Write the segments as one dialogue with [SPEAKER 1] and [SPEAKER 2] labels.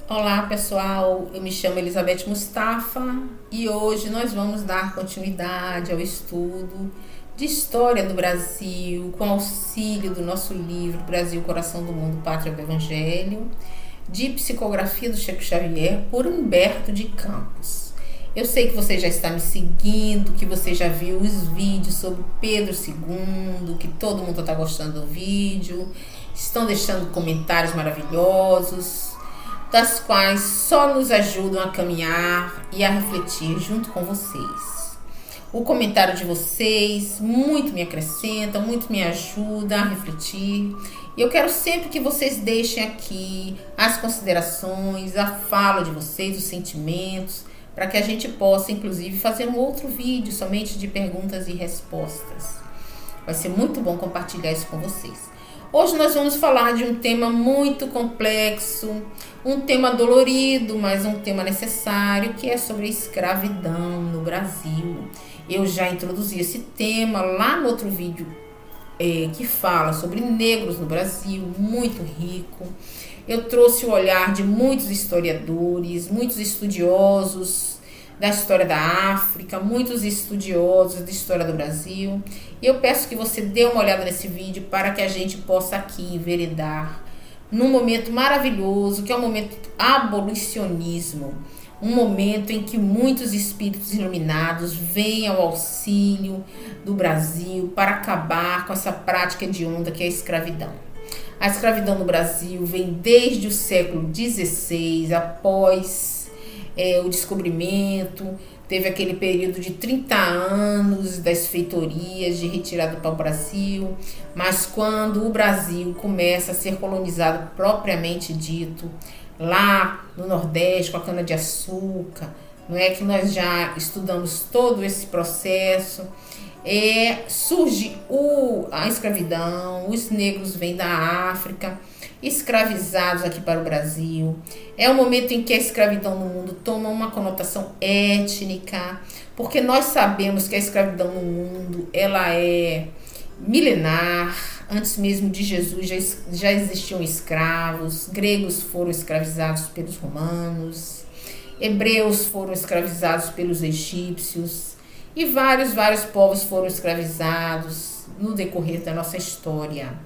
[SPEAKER 1] Olá pessoal, eu me chamo Elizabeth Mustafa e hoje nós vamos dar continuidade ao estudo de História do Brasil com auxílio do nosso livro Brasil, Coração do Mundo, Pátria do Evangelho, de Psicografia do Chico Xavier, por Humberto de Campos. Eu sei que você já está me seguindo, que você já viu os vídeos sobre Pedro II, que todo mundo está gostando do vídeo, estão deixando comentários maravilhosos, das quais só nos ajudam a caminhar e a refletir junto com vocês. O comentário de vocês muito me acrescenta, muito me ajuda a refletir. E eu quero sempre que vocês deixem aqui as considerações, a fala de vocês, os sentimentos, para que a gente possa, inclusive, fazer um outro vídeo somente de perguntas e respostas. Vai ser muito bom compartilhar isso com vocês. Hoje nós vamos falar de um tema muito complexo, um tema dolorido, mas um tema necessário, que é sobre a escravidão no Brasil. Eu já introduzi esse tema lá no outro vídeo que fala sobre negros no Brasil, muito rico. Eu trouxe o olhar de muitos historiadores, muitos estudiosos da história da África, muitos estudiosos da história do Brasil. E eu peço que você dê uma olhada nesse vídeo para que a gente possa aqui enveredar num momento maravilhoso, que é o momento do abolicionismo, um momento em que muitos espíritos iluminados vêm ao auxílio do Brasil para acabar com essa prática hedionda que é a escravidão. A escravidão no Brasil vem desde o século XVI, após o descobrimento, teve aquele período de 30 anos das feitorias de retirada para o Brasil, mas quando o Brasil começa a ser colonizado propriamente dito, lá no Nordeste com a cana-de-açúcar, não é que nós já estudamos todo esse processo, surge a escravidão, os negros vêm da África, escravizados aqui para o Brasil. É o momento em que a escravidão no mundo toma uma conotação étnica, porque nós sabemos que a escravidão no mundo ela é milenar. Antes mesmo de Jesus já existiam escravos, gregos foram escravizados pelos romanos, hebreus foram escravizados pelos egípcios e vários povos foram escravizados no decorrer da nossa história.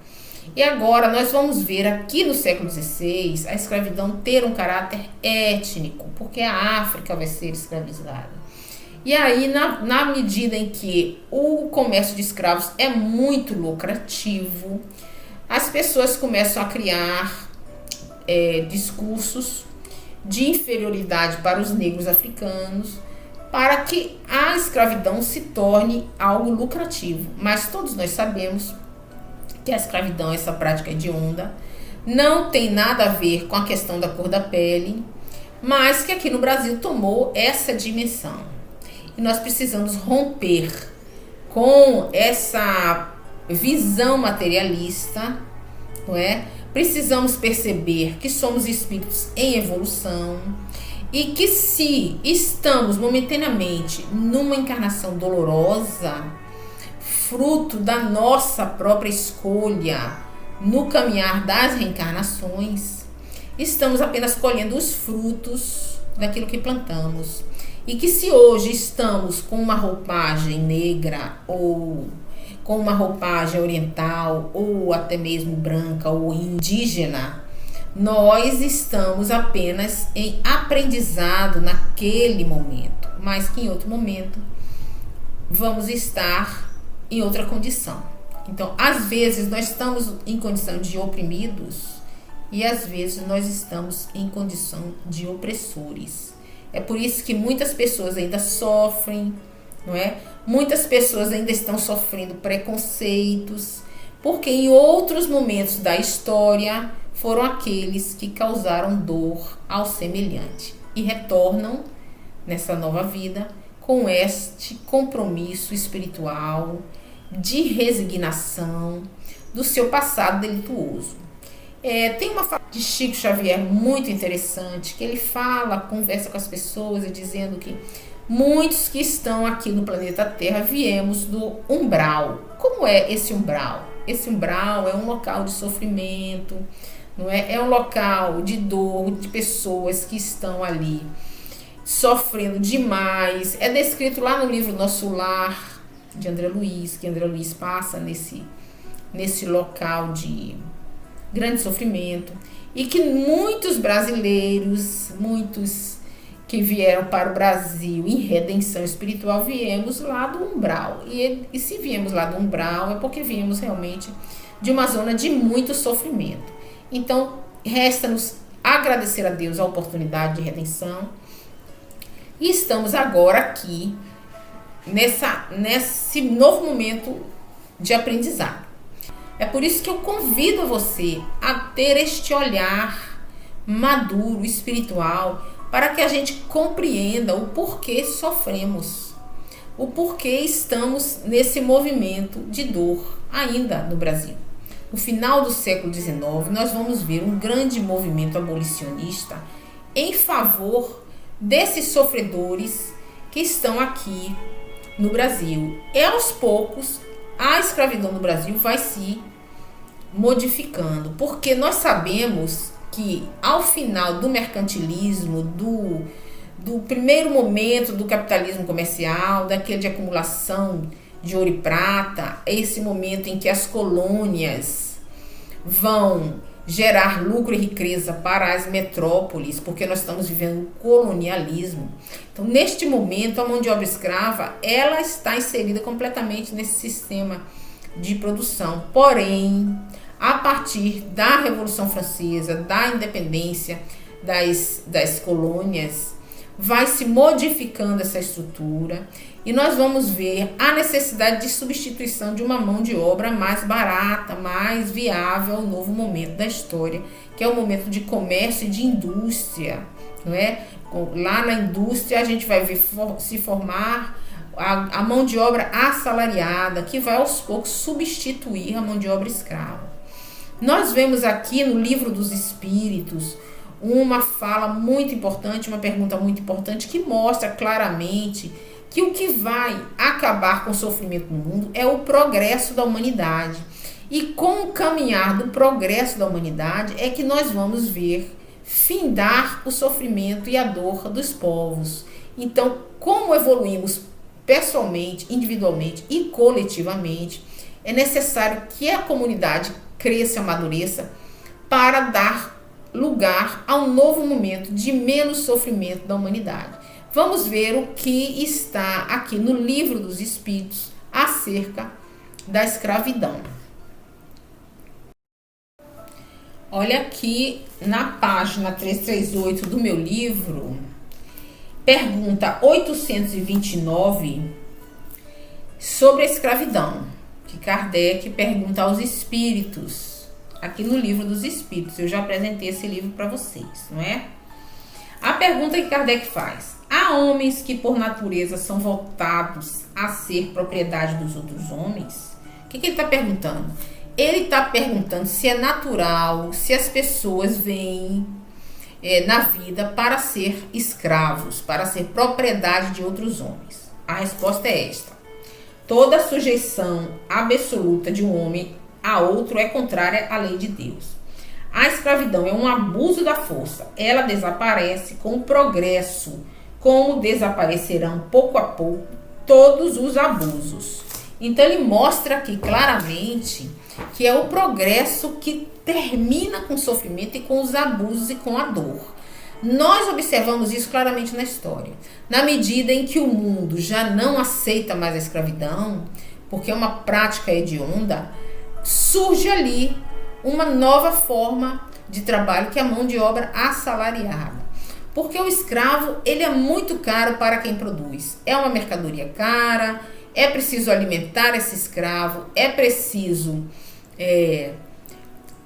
[SPEAKER 1] E agora nós vamos ver aqui no século XVI a escravidão ter um caráter étnico, porque a África vai ser escravizada. E aí, na medida em que o comércio de escravos é muito lucrativo, as pessoas começam a criar discursos de inferioridade para os negros africanos, para que a escravidão se torne algo lucrativo. Mas todos nós sabemos que a escravidão, essa prática hedionda, não tem nada a ver com a questão da cor da pele, mas que aqui no Brasil tomou essa dimensão. E nós precisamos romper com essa visão materialista, não é? Precisamos perceber que somos espíritos em evolução e que se estamos momentaneamente numa encarnação dolorosa, fruto da nossa própria escolha no caminhar das reencarnações, estamos apenas colhendo os frutos daquilo que plantamos. E que se hoje estamos com uma roupagem negra ou com uma roupagem oriental ou até mesmo branca ou indígena, nós estamos apenas em aprendizado naquele momento, mas que em outro momento vamos estar em outra condição. Então, às vezes nós estamos em condição de oprimidos e às vezes nós estamos em condição de opressores. É por isso que muitas pessoas ainda sofrem, não é? Muitas pessoas ainda estão sofrendo preconceitos, porque em outros momentos da história foram aqueles que causaram dor ao semelhante e retornam nessa nova vida com este compromisso espiritual de resignação do seu passado delituoso. Tem uma fala de Chico Xavier muito interessante, que ele conversa com as pessoas e dizendo que muitos que estão aqui no planeta Terra viemos do umbral. Como é esse umbral? Esse umbral é um local de sofrimento, não é? É um local de dor, de pessoas que estão ali sofrendo demais. É descrito lá no livro Nosso Lar, de André Luiz, que André Luiz passa nesse local de grande sofrimento. E que muitos brasileiros, muitos que vieram para o Brasil em redenção espiritual, viemos lá do umbral. E se viemos lá do umbral, é porque viemos realmente de uma zona de muito sofrimento. Então, resta-nos agradecer a Deus a oportunidade de redenção. E estamos agora aqui, nesse novo momento de aprendizado. É por isso que eu convido você a ter este olhar maduro, espiritual, para que a gente compreenda o porquê sofremos, o porquê estamos nesse movimento de dor ainda no Brasil. No final do século XIX, nós vamos ver um grande movimento abolicionista em favor desses sofredores que estão aqui no Brasil. E aos poucos, a escravidão no Brasil vai se modificando, porque nós sabemos que ao final do mercantilismo, do primeiro momento do capitalismo comercial, daquele de acumulação de ouro e prata, esse momento em que as colônias vão gerar lucro e riqueza para as metrópoles, porque nós estamos vivendo colonialismo. Então, neste momento, a mão de obra escrava, ela está inserida completamente nesse sistema de produção. Porém, a partir da Revolução Francesa, da independência das colônias, vai se modificando essa estrutura e nós vamos ver a necessidade de substituição de uma mão de obra mais barata, mais viável ao novo momento da história, que é o momento de comércio e de indústria, não é? Lá na indústria a gente vai ver se formar a mão de obra assalariada, que vai aos poucos substituir a mão de obra escrava. Nós vemos aqui no Livro dos Espíritos uma fala muito importante, uma pergunta muito importante, que mostra claramente que o que vai acabar com o sofrimento no mundo é o progresso da humanidade. E com o caminhar do progresso da humanidade é que nós vamos ver findar o sofrimento e a dor dos povos. Então, como evoluímos pessoalmente, individualmente e coletivamente, é necessário que a comunidade cresça e amadureça para dar lugar a um novo momento de menos sofrimento da humanidade. Vamos ver o que está aqui no Livro dos Espíritos acerca da escravidão. Olha aqui na página 338 do meu livro, pergunta 829 sobre a escravidão, que Kardec pergunta aos espíritos, aqui no Livro dos Espíritos. Eu já apresentei esse livro para vocês, não é? A pergunta que Kardec faz: há homens que por natureza são voltados a ser propriedade dos outros homens? O que ele está perguntando? Ele está perguntando se é natural, se as pessoas vêm na vida para ser escravos, para ser propriedade de outros homens. A resposta é esta: toda sujeição absoluta de um homem a outro é contrária à lei de Deus. A escravidão é um abuso da força. Ela desaparece com o progresso, como desaparecerão pouco a pouco todos os abusos. Então ele mostra aqui claramente que é o progresso que termina com o sofrimento e com os abusos e com a dor. Nós observamos isso claramente na história. Na medida em que o mundo já não aceita mais a escravidão, porque é uma prática hedionda, surge ali uma nova forma de trabalho, que é a mão de obra assalariada. Porque o escravo, ele é muito caro para quem produz. É uma mercadoria cara, é preciso alimentar esse escravo, é preciso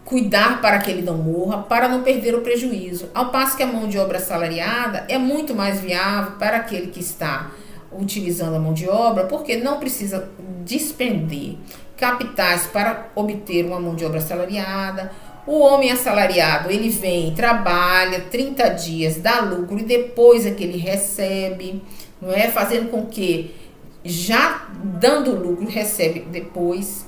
[SPEAKER 1] cuidar para que ele não morra, para não perder o prejuízo. Ao passo que a mão de obra assalariada é muito mais viável para aquele que está utilizando a mão de obra, porque não precisa despender capitais para obter uma mão de obra assalariada. O homem assalariado, ele vem, trabalha 30 dias, dá lucro e depois é que ele recebe, não é? Fazendo com que, já dando lucro, recebe depois.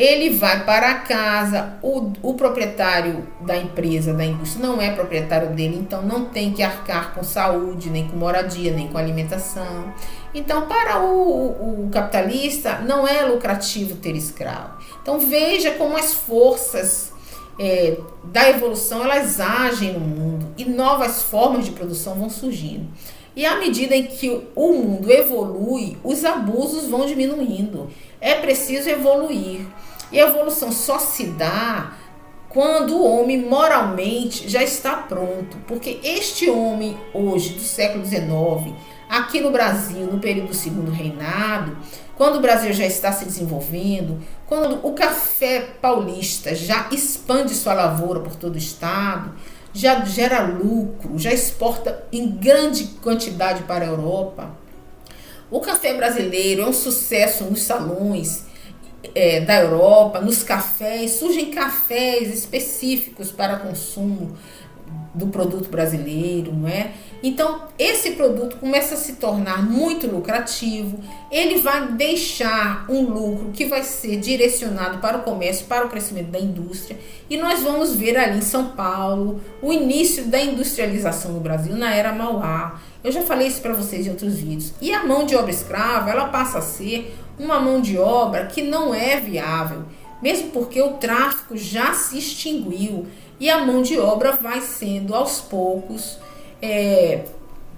[SPEAKER 1] ele vai para casa, o proprietário da empresa, da indústria, não é proprietário dele, então não tem que arcar com saúde, nem com moradia, nem com alimentação. Então, para o capitalista, não é lucrativo ter escravo. Então, veja como as forças da evolução, elas agem no mundo e novas formas de produção vão surgindo. E à medida em que o mundo evolui, os abusos vão diminuindo. É preciso evoluir. E a evolução só se dá quando o homem moralmente já está pronto. Porque este homem hoje, do século XIX, aqui no Brasil, no período do Segundo Reinado, quando o Brasil já está se desenvolvendo, quando o café paulista já expande sua lavoura por todo o estado, já gera lucro, já exporta em grande quantidade para a Europa. O café brasileiro é um sucesso nos salões da Europa, nos cafés, surgem cafés específicos para consumo do produto brasileiro, não é? Então, esse produto começa a se tornar muito lucrativo, ele vai deixar um lucro que vai ser direcionado para o comércio, para o crescimento da indústria, e nós vamos ver ali em São Paulo o início da industrialização no Brasil na era Mauá. Eu já falei isso para vocês em outros vídeos. E a mão de obra escrava, ela passa a ser uma mão de obra que não é viável, mesmo porque o tráfico já se extinguiu e a mão de obra vai sendo aos poucos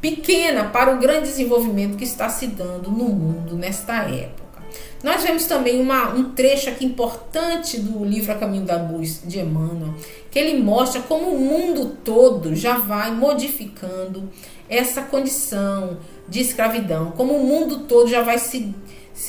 [SPEAKER 1] pequena para o grande desenvolvimento que está se dando no mundo nesta época. Nós vemos também um trecho aqui importante do livro A Caminho da Luz, de Emmanuel, que ele mostra como o mundo todo já vai modificando essa condição de escravidão, como o mundo todo já vai se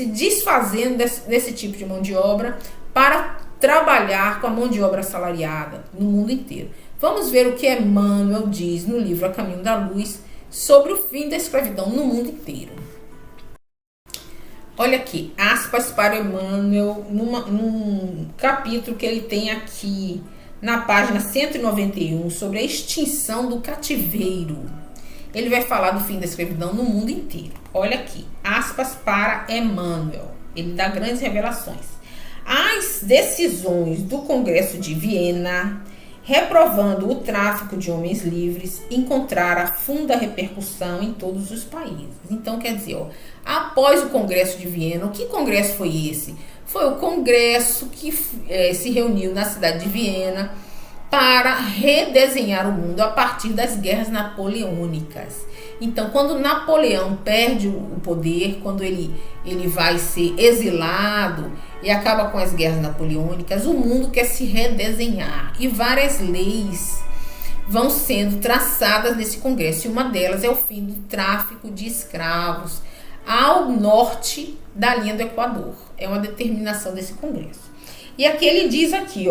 [SPEAKER 1] desfazendo desse tipo de mão de obra para trabalhar com a mão de obra assalariada no mundo inteiro. Vamos ver o que Emmanuel diz no livro A Caminho da Luz sobre o fim da escravidão no mundo inteiro. Olha aqui, aspas para Emmanuel, num capítulo que ele tem aqui na página 191 sobre a extinção do cativeiro. Ele vai falar do fim da escravidão no mundo inteiro. Olha aqui, aspas para Emmanuel, ele dá grandes revelações. As decisões do Congresso de Viena, reprovando o tráfico de homens livres, encontraram funda repercussão em todos os países. Então, quer dizer, após o Congresso de Viena, que congresso foi esse? Foi o congresso que se reuniu na cidade de Viena para redesenhar o mundo a partir das guerras napoleônicas. Então, quando Napoleão perde o poder, quando ele vai ser exilado e acaba com as guerras napoleônicas, o mundo quer se redesenhar. E várias leis vão sendo traçadas nesse congresso. E uma delas é o fim do tráfico de escravos ao norte da linha do Equador. É uma determinação desse congresso. E aqui ele diz aqui,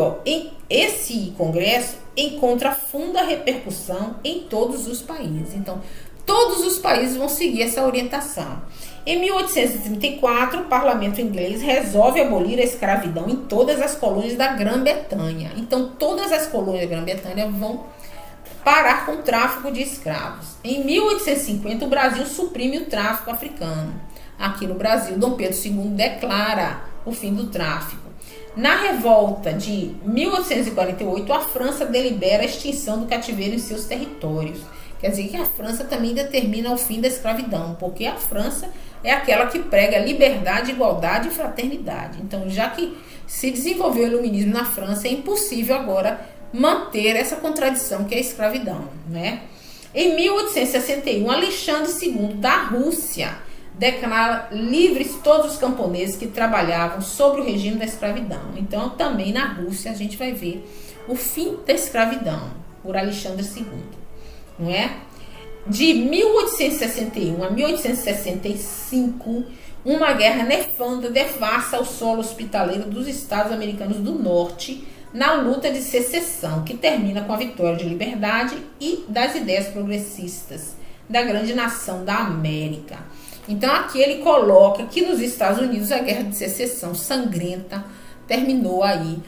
[SPEAKER 1] esse congresso encontra funda repercussão em todos os países. Então, todos os países vão seguir essa orientação. Em 1834, o parlamento inglês resolve abolir a escravidão em todas as colônias da Grã-Bretanha. Então, todas as colônias da Grã-Bretanha vão parar com o tráfico de escravos. Em 1850, o Brasil suprime o tráfico africano. Aqui no Brasil, Dom Pedro II declara o fim do tráfico. Na revolta de 1848, a França delibera a extinção do cativeiro em seus territórios. Quer dizer que a França também determina o fim da escravidão, porque a França é aquela que prega liberdade, igualdade e fraternidade. Então, já que se desenvolveu o iluminismo na França, é impossível agora manter essa contradição que é a escravidão, né? Em 1861, Alexandre II da Rússia declara livres todos os camponeses que trabalhavam sob o regime da escravidão. Então, também na Rússia a gente vai ver o fim da escravidão por Alexandre II, não é? De 1861 a 1865, uma guerra nefanda devasta o solo hospitaleiro dos estados americanos do norte na luta de secessão, que termina com a vitória de liberdade e das ideias progressistas da grande nação da América. Então, aqui ele coloca que nos Estados Unidos a guerra de secessão sangrenta terminou aí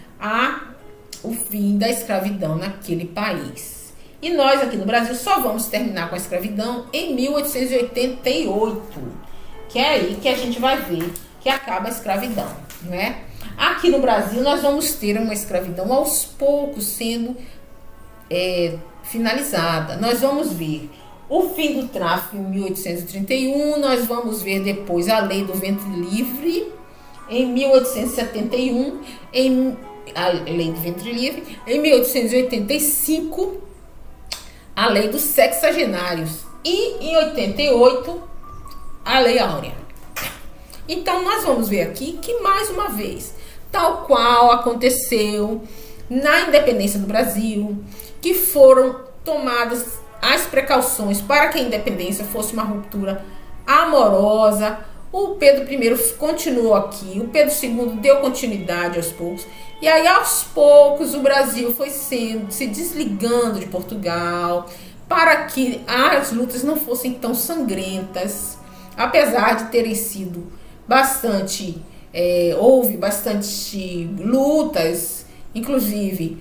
[SPEAKER 1] o fim da escravidão naquele país. E nós aqui no Brasil só vamos terminar com a escravidão em 1888, que é aí que a gente vai ver que acaba a escravidão, né? Aqui no Brasil nós vamos ter uma escravidão aos poucos sendo finalizada. Nós vamos ver o fim do tráfico em 1831, nós vamos ver depois a lei do ventre livre em 1871, a lei do ventre livre, em 1885, a lei dos sexagenários e em 88, a lei áurea. Então nós vamos ver aqui que mais uma vez, tal qual aconteceu na independência do Brasil, que foram tomadas as precauções para que a independência fosse uma ruptura amorosa. O Pedro I continuou aqui, o Pedro II deu continuidade aos poucos, e aí aos poucos o Brasil foi se desligando de Portugal, para que as lutas não fossem tão sangrentas, apesar de terem sido houve bastante lutas, inclusive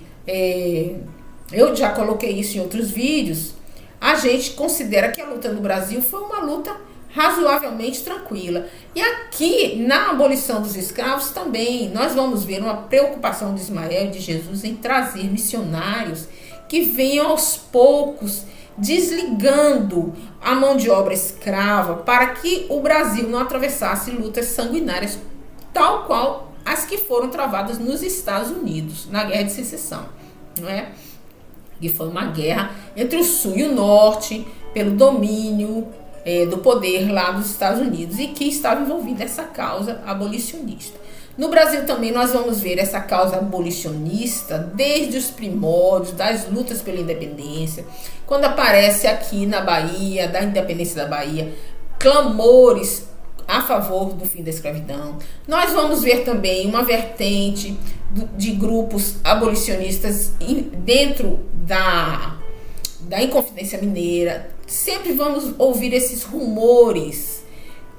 [SPEAKER 1] eu já coloquei isso em outros vídeos. A gente considera que a luta no Brasil foi uma luta razoavelmente tranquila. E aqui, na abolição dos escravos também, nós vamos ver uma preocupação de Ismael e de Jesus em trazer missionários que venham aos poucos desligando a mão de obra escrava para que o Brasil não atravessasse lutas sanguinárias, tal qual as que foram travadas nos Estados Unidos, na Guerra de Secessão, não é? Que foi uma guerra entre o Sul e o Norte, pelo domínio do poder lá dos Estados Unidos, e que estava envolvida essa causa abolicionista. No Brasil também nós vamos ver essa causa abolicionista desde os primórdios das lutas pela independência, quando aparece aqui na Bahia, da independência da Bahia, clamores a favor do fim da escravidão. Nós vamos ver também uma vertente de grupos abolicionistas dentro da Inconfidência Mineira. Sempre vamos ouvir esses rumores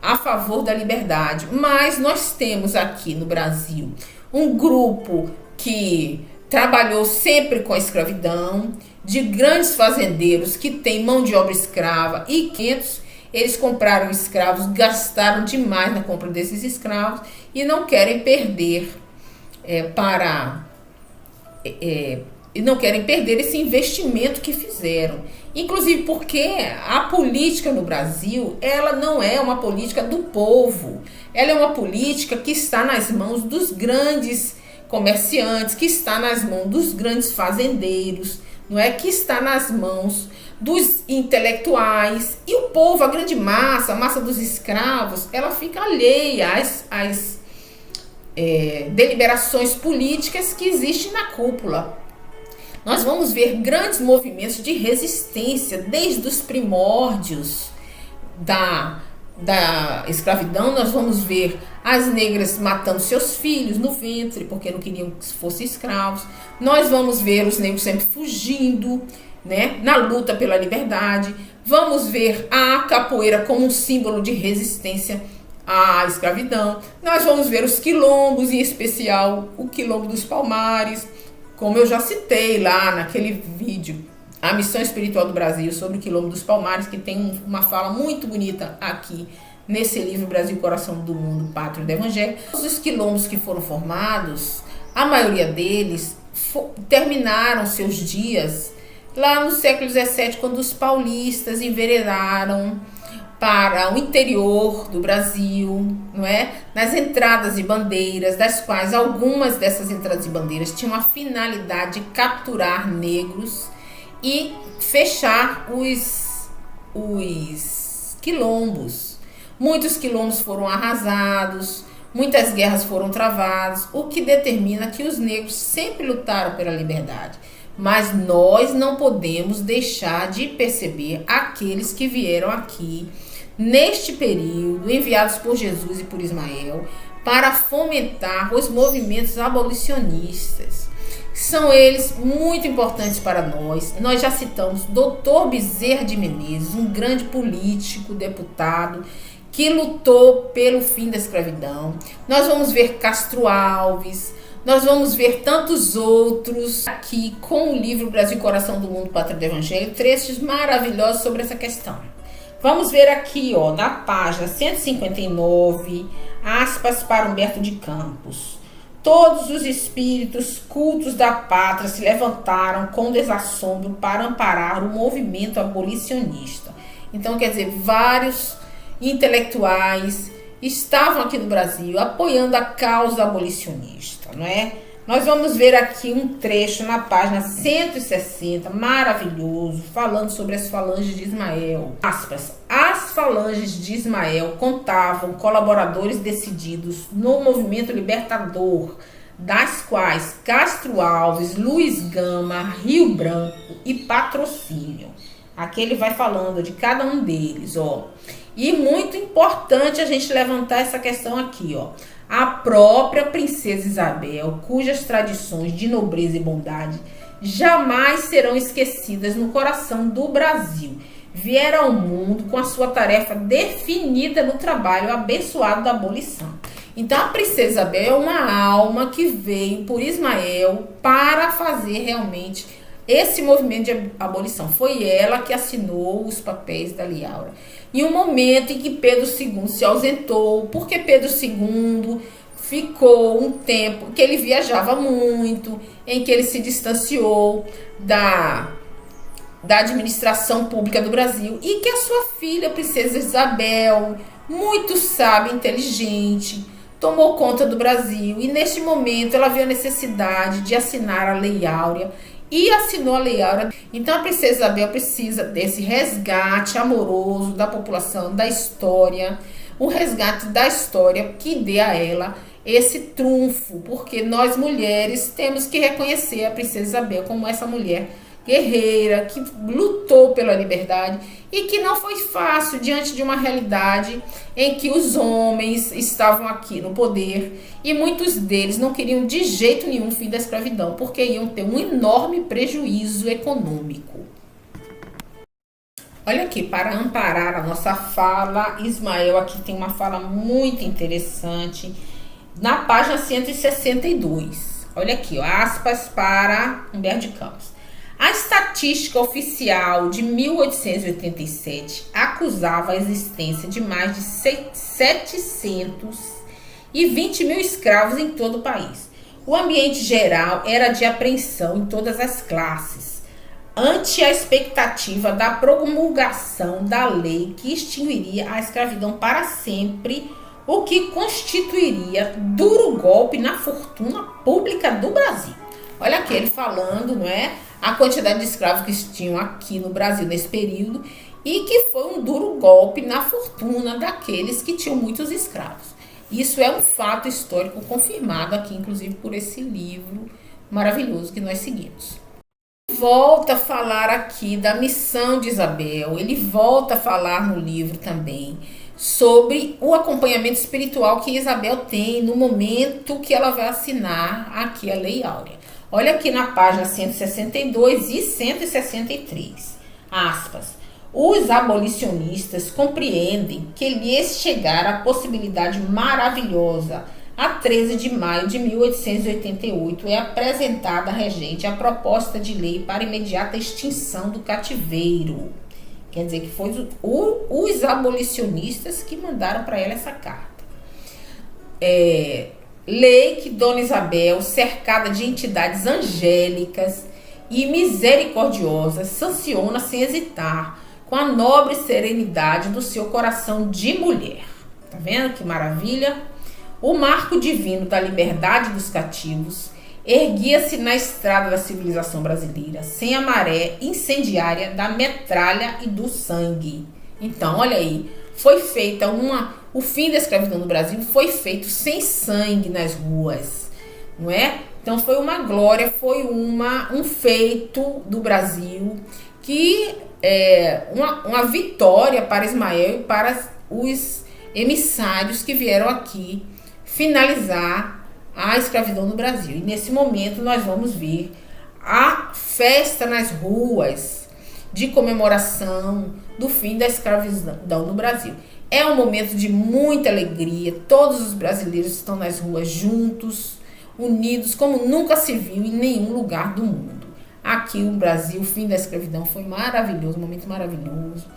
[SPEAKER 1] a favor da liberdade, mas nós temos aqui no Brasil um grupo que trabalhou sempre com a escravidão, de grandes fazendeiros que têm mão de obra escrava e 500. Eles compraram escravos, gastaram demais na compra desses escravos e não querem perder não querem perder esse investimento que fizeram. Inclusive porque a política no Brasil, ela não é uma política do povo. Ela é uma política que está nas mãos dos grandes comerciantes, que está nas mãos dos grandes fazendeiros, não é? Que está nas mãos dos intelectuais. E o povo, a grande massa, a massa dos escravos, ela fica alheia às deliberações políticas que existem na cúpula. Nós vamos ver grandes movimentos de resistência desde os primórdios da escravidão. Nós vamos ver as negras matando seus filhos no ventre porque não queriam que fossem escravos. Nós vamos ver os negros sempre fugindo, né, na luta pela liberdade. Vamos ver a capoeira como um símbolo de resistência à escravidão. Nós vamos ver os quilombos, em especial o quilombo dos Palmares, como eu já citei lá naquele vídeo, a Missão Espiritual do Brasil, sobre o quilombo dos Palmares, que tem uma fala muito bonita aqui nesse livro Brasil, Coração do Mundo, Pátria do Evangelho. Os quilombos que foram formados, a maioria deles terminaram seus dias lá no século XVII, quando os paulistas enveredaram para o interior do Brasil, não é? Nas entradas de bandeiras, das quais algumas dessas entradas de bandeiras tinham a finalidade de capturar negros e fechar os quilombos. Muitos quilombos foram arrasados, muitas guerras foram travadas, o que determina que os negros sempre lutaram pela liberdade. Mas nós não podemos deixar de perceber aqueles que vieram aqui neste período, enviados por Jesus e por Ismael, para fomentar os movimentos abolicionistas. São eles muito importantes para nós. Nós já citamos Dr. Bezerra de Menezes, um grande político, deputado, que lutou pelo fim da escravidão. Nós vamos ver Castro Alves, nós vamos ver tantos outros aqui com o livro Brasil, Coração do Mundo, Pátria do Evangelho, trechos maravilhosos sobre essa questão. Vamos ver aqui, ó, na página 159, aspas para Humberto de Campos. todos os espíritos cultos da pátria se levantaram com desassombro para amparar o movimento abolicionista. Então, quer dizer, vários intelectuais estavam aqui no Brasil apoiando a causa abolicionista, não é? Nós vamos ver aqui um trecho na página 160, maravilhoso, falando sobre as falanges de Ismael. Aspas, as falanges de Ismael contavam colaboradores decididos no movimento libertador, das quais Castro Alves, Luiz Gama, Rio Branco e Patrocínio. Aqui ele vai falando de cada um deles, ó. E muito importante a gente levantar essa questão aqui, ó. A própria princesa Isabel, cujas tradições de nobreza e bondade jamais serão esquecidas no coração do Brasil, viera ao mundo com a sua tarefa definida no trabalho abençoado da abolição. Então a princesa Isabel é uma alma que veio por Ismael para fazer realmente esse movimento de abolição. Foi ela que assinou os papéis da Lei Áurea. Em um momento em que Pedro II se ausentou, porque Pedro II ficou um tempo que ele viajava muito, em que ele se distanciou da administração pública do Brasil, e que a sua filha, a princesa Isabel, muito sábia, inteligente, tomou conta do Brasil, e neste momento ela viu a necessidade de assinar a Lei Áurea, e assinou a Lei Áurea. Então a princesa Isabel precisa desse resgate amoroso da população, da história, o resgate da história que dê a ela esse trunfo, porque nós mulheres temos que reconhecer a princesa Isabel como essa mulher guerreira, que lutou pela liberdade e que não foi fácil diante de uma realidade em que os homens estavam aqui no poder e muitos deles não queriam de jeito nenhum o fim da escravidão, porque iam ter um enorme prejuízo econômico. Olha aqui, para amparar a nossa fala, Ismael aqui tem uma fala muito interessante na página 162. Olha aqui, ó, aspas para Humberto de Campos. A estatística oficial de 1887 acusava a existência de mais de 720 mil escravos em todo o país. O ambiente geral era de apreensão em todas as classes, ante a expectativa da promulgação da lei que extinguiria a escravidão para sempre, o que constituiria duro golpe na fortuna pública do Brasil. Olha aqui ele falando, não é? A quantidade de escravos que tinham aqui no Brasil nesse período e que foi um duro golpe na fortuna daqueles que tinham muitos escravos. Isso é um fato histórico confirmado aqui, inclusive, por esse livro maravilhoso que nós seguimos. Volta a falar aqui da missão de Isabel, ele volta a falar no livro também sobre o acompanhamento espiritual que Isabel tem no momento que ela vai assinar aqui a Lei Áurea. Olha aqui na página 162 e 163, aspas. Os abolicionistas compreendem que lhes chegara a possibilidade maravilhosa. A 13 de maio de 1888 é apresentada à regente a proposta de lei para imediata extinção do cativeiro. Quer dizer que foi os abolicionistas que mandaram para ela essa carta. Lei que Dona Isabel, cercada de entidades angélicas e misericordiosas, sanciona sem hesitar, com a nobre serenidade do seu coração de mulher. Tá vendo que maravilha? O marco divino da liberdade dos cativos erguia-se na estrada da civilização brasileira, sem a maré incendiária da metralha e do sangue. Então, olha aí, foi feita o fim da escravidão no Brasil foi feito sem sangue nas ruas, não é? Então foi uma glória, foi um feito do Brasil que uma vitória para Ismael e para os emissários que vieram aqui finalizar a escravidão no Brasil. E nesse momento nós vamos ver a festa nas ruas de comemoração do fim da escravidão no Brasil. É um momento de muita alegria, todos os brasileiros estão nas ruas juntos, unidos, como nunca se viu em nenhum lugar do mundo. Aqui no Brasil, o fim da escravidão foi maravilhoso, um momento maravilhoso.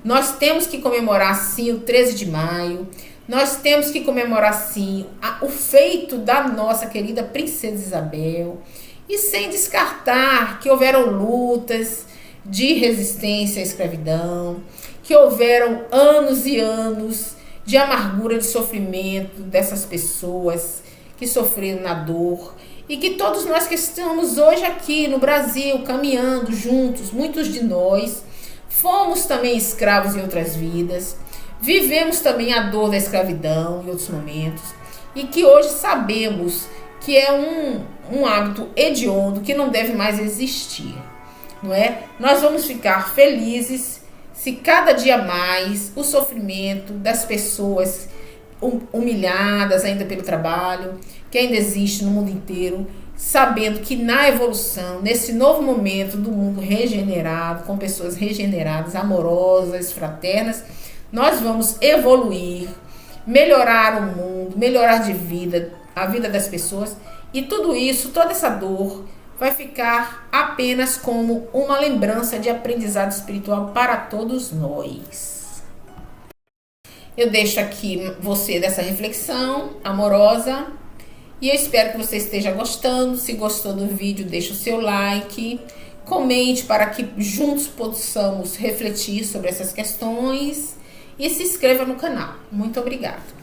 [SPEAKER 1] Nós temos que comemorar sim o 13 de maio, Nós temos que comemorar sim o feito da nossa querida Princesa Isabel, e sem descartar que houveram lutas de resistência à escravidão, que houveram anos e anos de amargura, de sofrimento dessas pessoas que sofreram na dor, e que todos nós que estamos hoje aqui no Brasil caminhando juntos, muitos de nós fomos também escravos em outras vidas, vivemos também a dor da escravidão em outros momentos, e que hoje sabemos que é um hábito hediondo que não deve mais existir, não é? Nós vamos ficar felizes se cada dia mais o sofrimento das pessoas humilhadas ainda pelo trabalho, que ainda existe no mundo inteiro, sabendo que na evolução, nesse novo momento do mundo regenerado, com pessoas regeneradas, amorosas, fraternas, nós vamos evoluir, melhorar o mundo, melhorar de vida, a vida das pessoas, e tudo isso, toda essa dor vai ficar apenas como uma lembrança de aprendizado espiritual para todos nós. Eu deixo aqui você dessa reflexão amorosa e eu espero que você esteja gostando. Se gostou do vídeo, deixe o seu like, comente para que juntos possamos refletir sobre essas questões e se inscreva no canal. Muito obrigada.